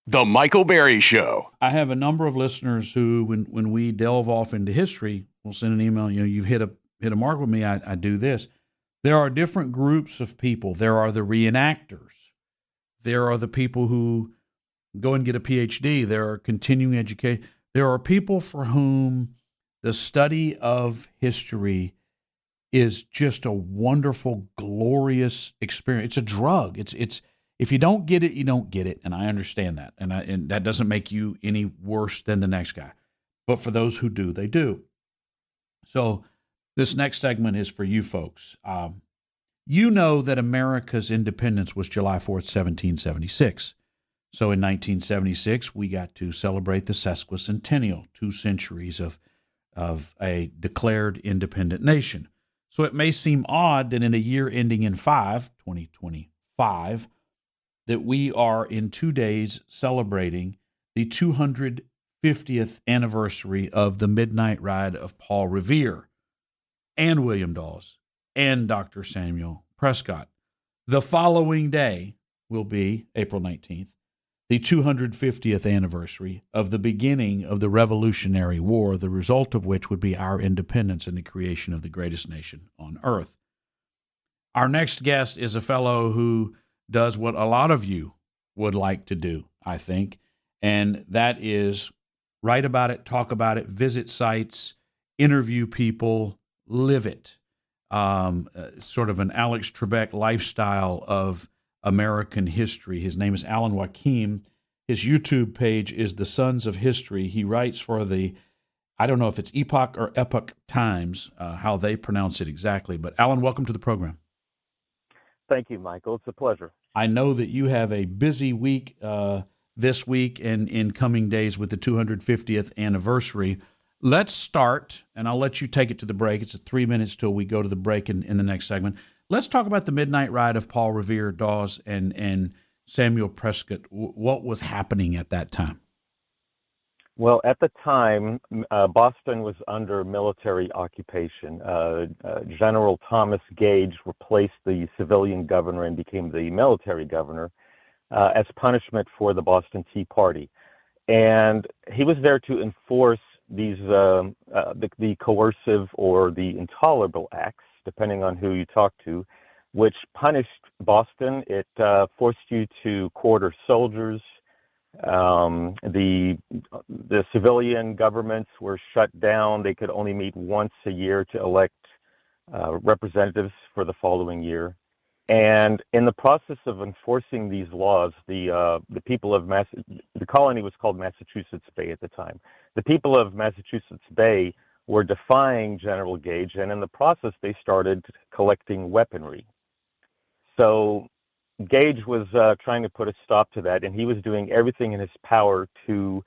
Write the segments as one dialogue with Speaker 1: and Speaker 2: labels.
Speaker 1: The Michael Berry Show.
Speaker 2: I have a number of listeners who, when we delve off into history, will send an email. You've hit a mark with me. I do this. There are different groups of people. There are the reenactors. There are the people who go and get a PhD. There are continuing education. There are people for whom the study of history is just a wonderful, glorious experience. It's a drug. It's if you don't get it, you don't get it, and I understand that, and that doesn't make you any worse than the next guy. But for those who do, they do. So this next segment is for you folks. You know that America's independence was July 4th, 1776. So in 1976, we got to celebrate the sesquicentennial, 2 centuries of a declared independent nation. So it may seem odd that in a year ending in 2025, that we are in 2 days celebrating the 250th anniversary of the midnight ride of Paul Revere and William Dawes and Dr. Samuel Prescott. The following day will be April 19th, the 250th anniversary of the beginning of the Revolutionary War, the result of which would be our independence and the creation of the greatest nation on earth. Our next guest is a fellow who does what a lot of you would like to do, I think, and that is write about it, talk about it, visit sites, interview people, live it. Sort of an Alex Trebek lifestyle of American history. His name is Alan Wakim. His YouTube page is The Sons of History. He writes for I don't know if it's Epoch or Epoch Times, how they pronounce it exactly. But Alan, welcome to the program.
Speaker 3: Thank you, Michael. It's a pleasure.
Speaker 2: I know that you have a busy week this week and in coming days with the 250th anniversary. Let's start, and I'll let you take it to the break. It's 3 minutes till we go to the break in the next segment. Let's talk about the midnight ride of Paul Revere, Dawes, and Samuel Prescott. What was happening at that time?
Speaker 3: Well, at the time, Boston was under military occupation. General Thomas Gage replaced the civilian governor and became the military governor as punishment for the Boston Tea Party. And he was there to enforce these the coercive or the intolerable acts, depending on who you talk to, which punished Boston. It forced you to quarter soldiers. The civilian governments were shut down. They could only meet once a year to elect representatives for the following year. And in the process of enforcing these laws, the people of the colony was called Massachusetts Bay at the time. The people of Massachusetts Bay were defying General Gage, and in the process, they started collecting weaponry. So Gage was trying to put a stop to that, and he was doing everything in his power to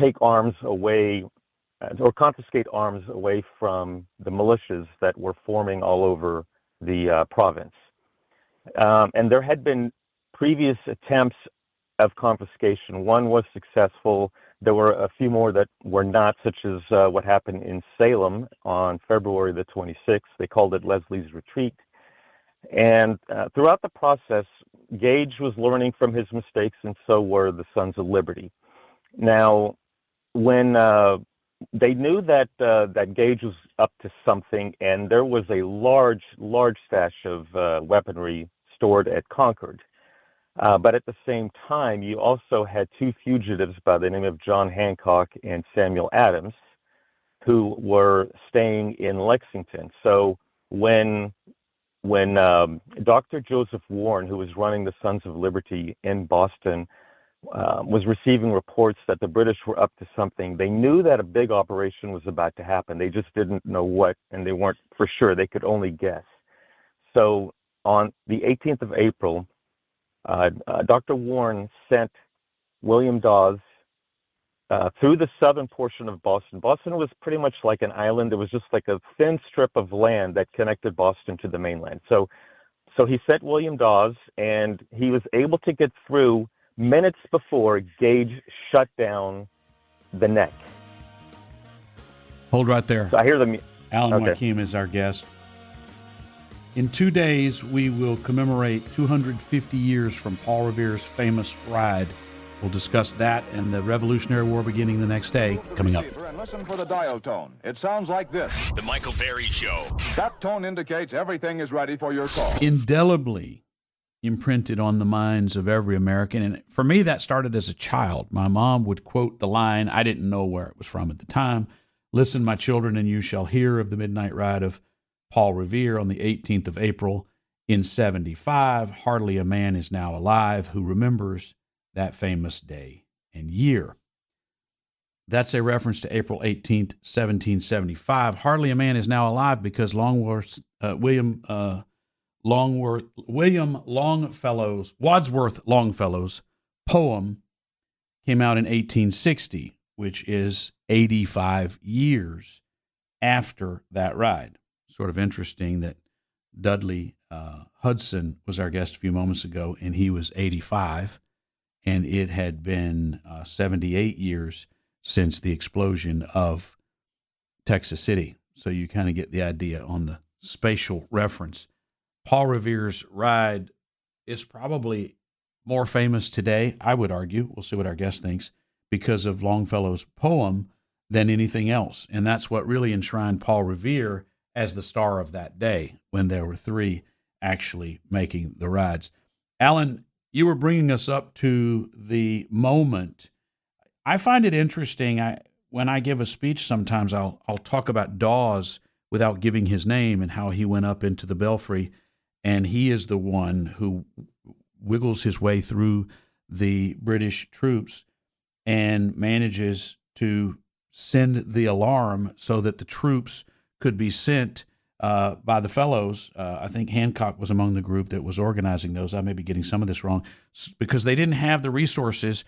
Speaker 3: take arms away or confiscate arms away from the militias that were forming all over the province. And there had been previous attempts of confiscation. One was successful. There were a few more that were not, such as what happened in Salem on February the 26th. They called it Leslie's Retreat. And throughout the process, Gage was learning from his mistakes, and so were the Sons of Liberty. Now, when they knew that Gage was up to something, and there was a large stash of weaponry stored at Concord. But at the same time, you also had 2 fugitives by the name of John Hancock and Samuel Adams, who were staying in Lexington. So when Dr. Joseph Warren, who was running the Sons of Liberty in Boston, was receiving reports that the British were up to something, they knew that a big operation was about to happen. They just didn't know what, and they weren't for sure. They could only guess. So on the 18th of April, Dr. Warren sent William Dawes through the southern portion of Boston. Boston was pretty much like an island. It was just like a thin strip of land that connected Boston to the mainland. So he sent William Dawes, and he was able to get through minutes before Gage shut down the neck.
Speaker 2: Hold right there.
Speaker 3: So I hear the
Speaker 2: Alan Wakim is our guest. In 2 days, we will commemorate 250 years from Paul Revere's famous ride We'll discuss that and the Revolutionary War beginning the next day coming up.
Speaker 4: And listen for the dial tone. It sounds like this.
Speaker 1: The Michael Berry Show.
Speaker 4: That tone indicates everything is ready for your call.
Speaker 2: Indelibly imprinted on the minds of every American. And for me, that started as a child. My mom would quote the line, I didn't know where it was from at the time. Listen, my children, and you shall hear of the midnight ride of Paul Revere on the 18th of April in 75. Hardly a man is now alive who remembers that famous day and year. That's a reference to April 18th, 1775. Hardly a man is now alive because Wadsworth Longfellow's poem came out in 1860, which is 85 years after that ride. Sort of interesting that Dudley Hudson was our guest a few moments ago, and he was 85, and it had been 78 years since the explosion of Texas City. So you kind of get the idea on the spatial reference. Paul Revere's ride is probably more famous today, I would argue, we'll see what our guest thinks, because of Longfellow's poem than anything else. And that's what really enshrined Paul Revere as the star of that day when there were three actually making the rides. Alan, you were bringing us up to the moment. I find it interesting. When I give a speech, sometimes I'll talk about Dawes without giving his name and how he went up into the belfry, and he is the one who wiggles his way through the British troops and manages to send the alarm so that the troops could be sent by the fellows. I think Hancock was among the group that was organizing those. I may be getting some of this wrong, because they didn't have the resources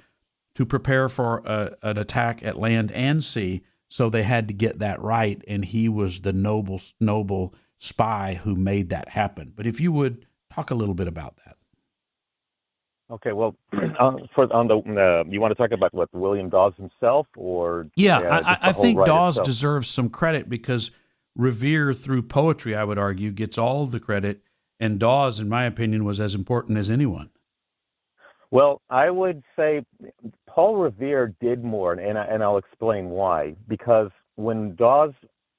Speaker 2: to prepare for an attack at land and sea, so they had to get that right, and he was the noble spy who made that happen. But if you would talk a little bit about that.
Speaker 3: Okay, well, you want to talk about what William Dawes himself, or
Speaker 2: I think Dawes deserves some credit because Revere, through poetry, I would argue, gets all of the credit, and Dawes, in my opinion, was as important as anyone.
Speaker 3: Well, I would say Paul Revere did more, and I'll explain why. Because when Dawes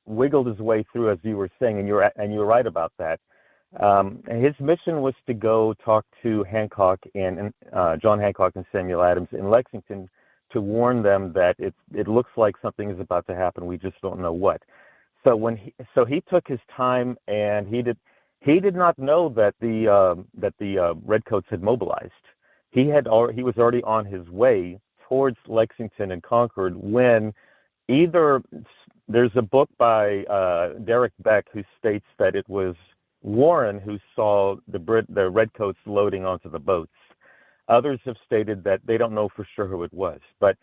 Speaker 3: wiggled his way through, as you were saying, and you're right about that, his mission was to go talk to Hancock and John Hancock and Samuel Adams in Lexington to warn them that it looks like something is about to happen. We just don't know what. So he took his time, and he did not know that the Redcoats had mobilized. He was already on his way towards Lexington and Concord when there's a book by Derek Beck who states that it was Warren who saw the Redcoats loading onto the boats. Others have stated that they don't know for sure who it was, but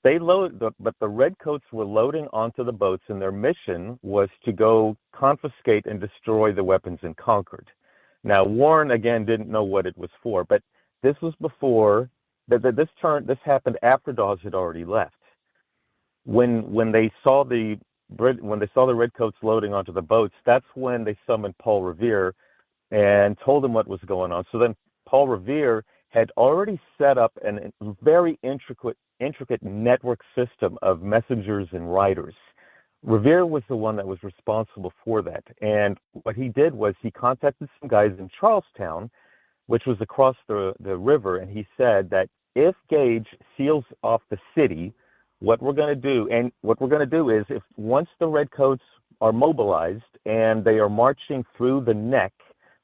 Speaker 3: the Redcoats were loading onto the boats, and their mission was to go confiscate and destroy the weapons in Concord. Now, Warren again didn't know what it was for, but this was before this happened after Dawes had already left. When they saw the Redcoats loading onto the boats, that's when they summoned Paul Revere and told him what was going on. So then Paul Revere had already set up a very intricate network system of messengers and riders. Revere was the one that was responsible for that. And what he did was he contacted some guys in Charlestown, which was across the river, and he said that if Gage seals off the city, what we're going to do is once the Redcoats are mobilized and they are marching through the neck,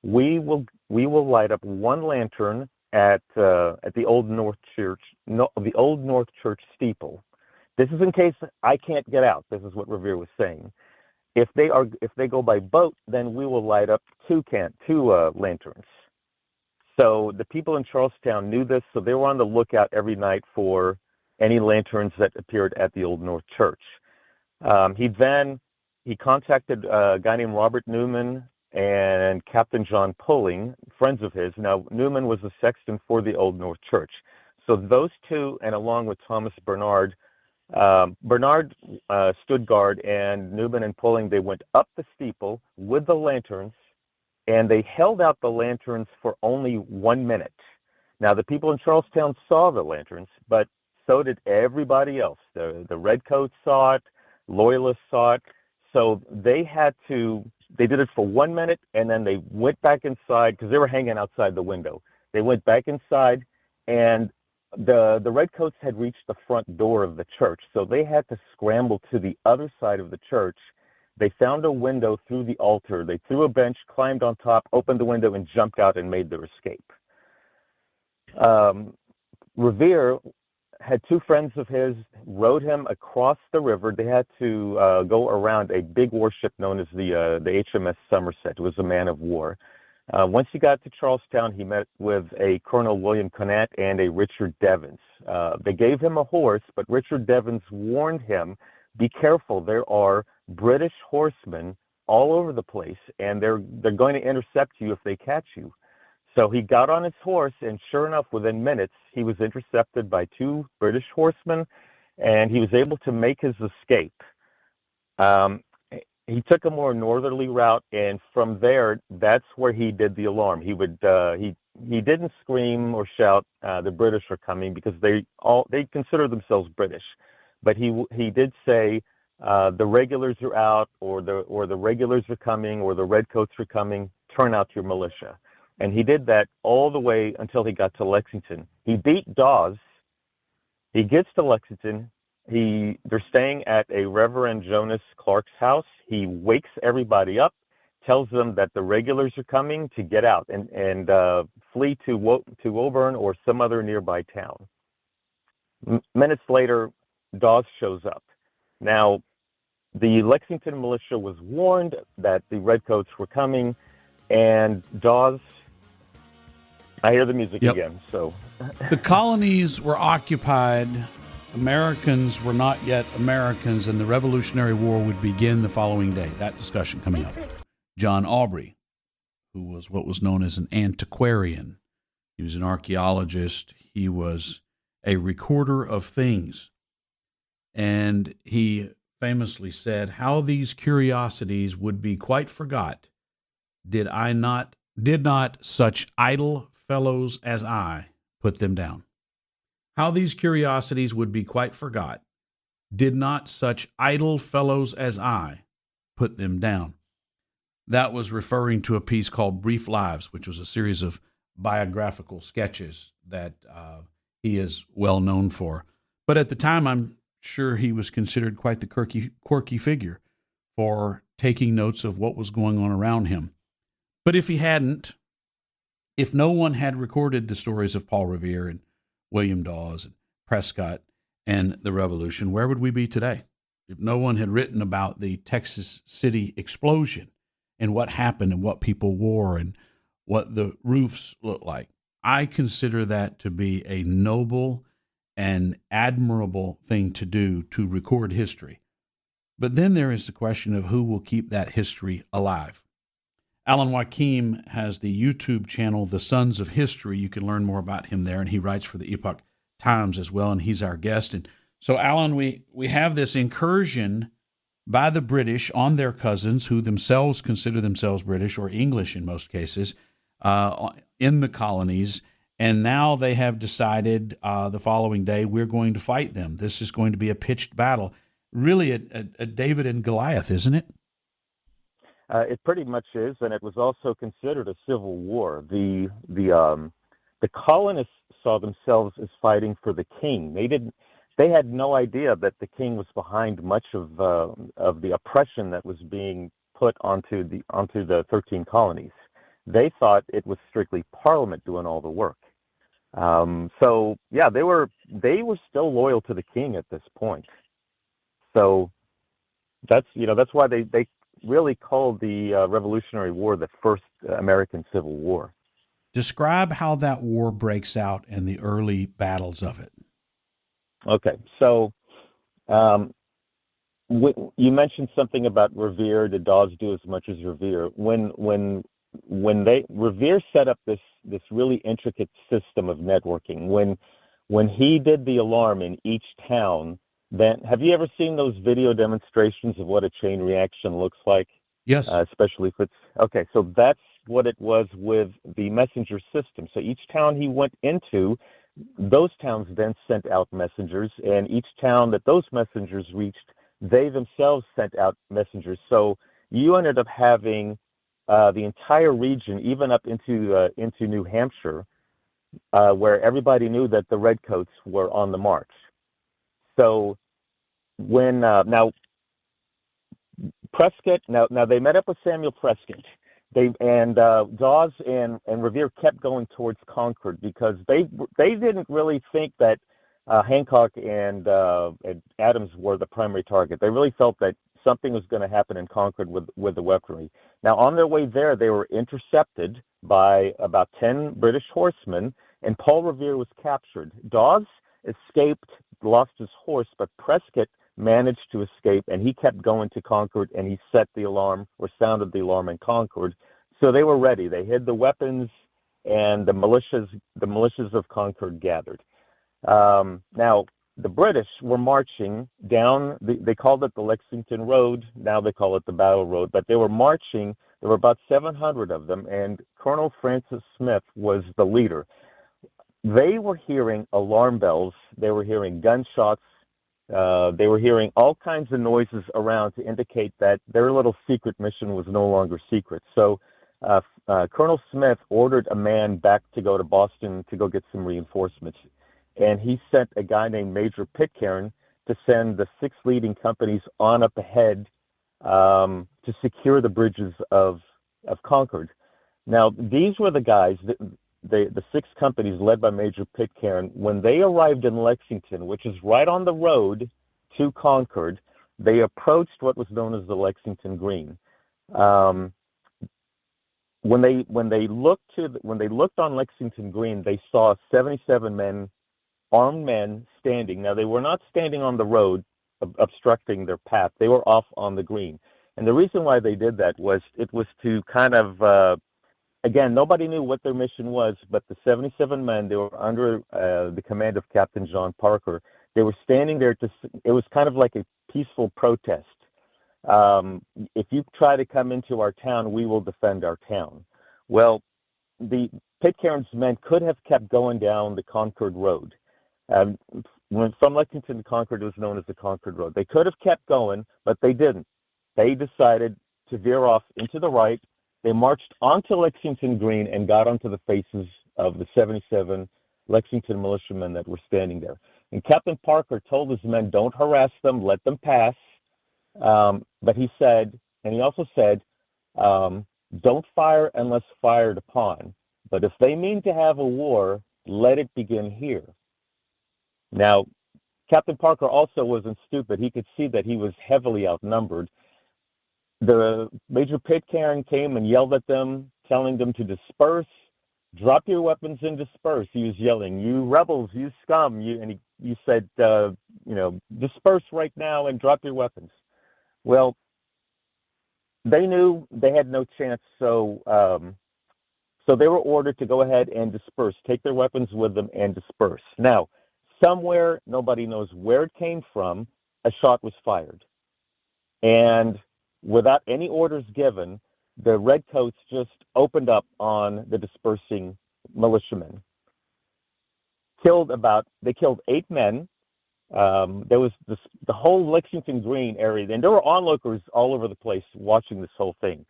Speaker 3: we will light up one lantern at the Old North Church steeple. This is in case I can't get out. This is what Revere was saying. If they go by boat, then we will light up two lanterns. So the people in Charlestown knew this, so they were on the lookout every night for any lanterns that appeared at the Old North Church. He contacted a guy named Robert Newman and Captain John Pulling, friends of his. Now, Newman was the sexton for the Old North Church. So those two, and along with Thomas Bernard, stood guard, and Newman and Pulling, they went up the steeple with the lanterns, and they held out the lanterns for only 1 minute. Now, the people in Charlestown saw the lanterns, but so did everybody else. The redcoats saw it, loyalists saw it. So they did it for 1 minute, and then they went back inside because they were hanging outside the window. They went back inside, and the redcoats had reached the front door of the church, so they had to scramble to the other side of the church. They found a window through the altar. They threw a bench, climbed on top, opened the window, and jumped out and made their escape. Revere had two friends of his, rowed him across the river. They had to go around a big warship known as the HMS Somerset. It was a man of war. Once he got to Charlestown, he met with a Colonel William Conant and a Richard Devens. They gave him a horse, but Richard Devens warned him, be careful, there are British horsemen all over the place, and they're going to intercept you if they catch you. So he got on his horse, and sure enough, within minutes, he was intercepted by two British horsemen, and he was able to make his escape. He took a more northerly route, and from there, that's where he did the alarm. He didn't scream or shout, "The British are coming," because they consider themselves British, but he did say, "The regulars are out," or the regulars are coming, or the redcoats are coming. Turn out your militia. And he did that all the way until he got to Lexington. He beat Dawes. He gets to Lexington. They're staying at a Reverend Jonas Clark's house. He wakes everybody up, tells them that the regulars are coming to get out and flee to Woburn or some other nearby town. Minutes later, Dawes shows up. Now, the Lexington militia was warned that the redcoats were coming, and Dawes... I hear the music again. So
Speaker 2: the colonies were occupied. Americans were not yet Americans, and the Revolutionary War would begin the following day. That discussion coming up. John Aubrey, who was what was known as an antiquarian. He was an archaeologist. He was a recorder of things. And he famously said, "How these curiosities would be quite forgot did not such idle fellows as I put them down." How these curiosities would be quite forgot did not such idle fellows as I put them down. That was referring to a piece called Brief Lives, which was a series of biographical sketches that he is well known for. But at the time, I'm sure he was considered quite the quirky figure for taking notes of what was going on around him. But if no one had recorded the stories of Paul Revere and William Dawes and Prescott and the Revolution, where would we be today? If no one had written about the Texas City explosion and what happened and what people wore and what the roofs looked like. I consider that to be a noble and admirable thing to do, to record history. But then there is the question of who will keep that history alive. Alan Wakim has the YouTube channel, The Sons of History. You can learn more about him there, and he writes for the Epoch Times as well, and he's our guest. And so, Alan, we have this incursion by the British on their cousins, who themselves consider themselves British or English in most cases, in the colonies, and now they have decided the following day, we're going to fight them. This is going to be a pitched battle. Really a David and Goliath, isn't it?
Speaker 3: It pretty much is, and it was also considered a civil war. The colonists saw themselves as fighting for the king. They had no idea that the king was behind much of the oppression that was being put onto the 13 colonies. They thought it was strictly Parliament doing all the work. So yeah, they were still loyal to the king at this point. So that's why they really called the Revolutionary War the first American Civil War.
Speaker 2: Describe how that war breaks out and the early battles of it.
Speaker 3: Okay, so you mentioned something about Revere. Did Dawes do as much as Revere? When Revere set up this really intricate system of networking, when he did the alarm in each town, then have you ever seen those video demonstrations of what a chain reaction looks like?
Speaker 2: Yes.
Speaker 3: Especially if it's okay. So what it was with the messenger system. So each town he went into, those towns then sent out messengers, and each town that those messengers reached, they themselves sent out messengers. So you ended up having the entire region, even up into New Hampshire, where everybody knew that the Redcoats were on the march. So when now Prescott, now they met up with Samuel Prescott. Dawes and Revere kept going towards Concord because they didn't really think that Hancock and Adams were the primary target. They really felt that something was going to happen in Concord with the weaponry. Now, on their way there, they were intercepted by about 10 British horsemen, and Paul Revere was captured. Dawes escaped, lost his horse, but Prescott managed to escape, and he kept going to Concord, and he set the alarm or sounded the alarm in Concord. So they were ready. They hid the weapons, and the militias of Concord gathered. Now, the British were marching down, they called it the Lexington Road, now they call it the Battle Road, but they were marching, there were about 700 of them, and Colonel Francis Smith was the leader. They were hearing alarm bells, they were hearing gunshots, they were hearing all kinds of noises around to indicate that their little secret mission was no longer secret. So Colonel Smith ordered a man back to go to Boston to go get some reinforcements. And he sent a guy named Major Pitcairn to send the 6 leading companies on up ahead to secure the bridges of Concord. Now, these were the guys, the 6 companies led by Major Pitcairn. When they arrived in Lexington, which is right on the road to Concord, they approached what was known as the Lexington Green. When they looked on Lexington Green, they saw 77 armed men standing. Now, they were not standing on the road, obstructing their path. They were off on the green. And the reason why they did that was it was to kind of, again, nobody knew what their mission was, but the 77 men, they were under the command of Captain John Parker. They were standing there it was kind of like a peaceful protest. If you try to come into our town, we will defend our town. Well, the Pitcairn's men could have kept going down the Concord Road. From Lexington to Concord, it was known as the Concord Road. They could have kept going, but they didn't. They decided to veer off into the right. They marched onto Lexington Green and got onto the faces of the 77 Lexington militiamen that were standing there. And Captain Parker told his men, don't harass them, let them pass. But he said, and he also said, don't fire unless fired upon. But if they mean to have a war, let it begin here. Now, Captain Parker also wasn't stupid. He could see that he was heavily outnumbered. The Major Pitcairn came and yelled at them, telling them to disperse, drop your weapons and disperse. He was yelling, you rebels, you scum. He said, disperse right now and drop your weapons. Well, they knew they had no chance, so they were ordered to go ahead and disperse, take their weapons with them and disperse. Now, somewhere, nobody knows where it came from, a shot was fired. And without any orders given, the Redcoats just opened up on the dispersing militiamen. They killed 8 men. There was the whole Lexington Green area, and there were onlookers all over the place watching this whole thing.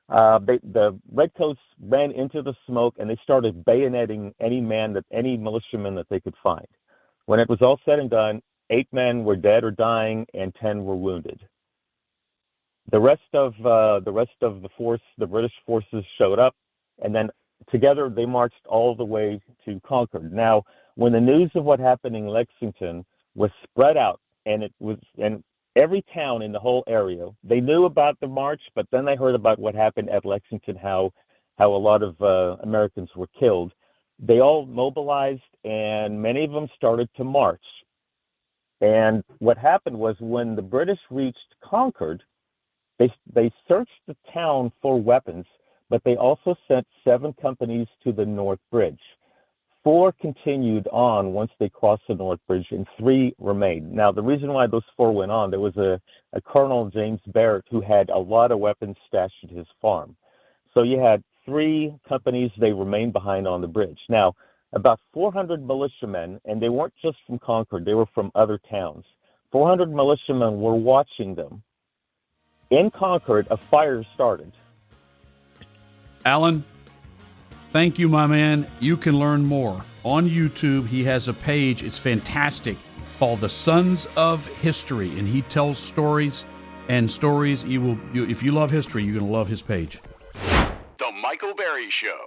Speaker 3: The Redcoats ran into the smoke, and they started bayoneting any militiaman that they could find. When it was all said and done, 8 men were dead or dying, and 10 were wounded. The rest of the force, the British forces, showed up, and then together they marched all the way to Concord. Now, when the news of what happened in Lexington was spread out, and every town in the whole area, they knew about the march, but then they heard about what happened at Lexington, how a lot of Americans were killed. They all mobilized, and many of them started to march. And what happened was when the British reached Concord, they searched the town for weapons, but they also sent 7 companies to the North Bridge. 4 continued on once they crossed the North Bridge, and 3 remained. Now, the reason why those 4 went on, there was a Colonel James Barrett who had a lot of weapons stashed at his farm. So you had 3 companies, they remained behind on the bridge. Now, about 400 militiamen, and they weren't just from Concord, they were from other towns. 400 militiamen were watching them. In Concord, a fire started.
Speaker 2: Alan, thank you, my man. You can learn more on YouTube. He has a page. It's fantastic, called The Sons of History, and he tells stories and stories. If you love history, you're going to love his page.
Speaker 1: The Michael Berry Show.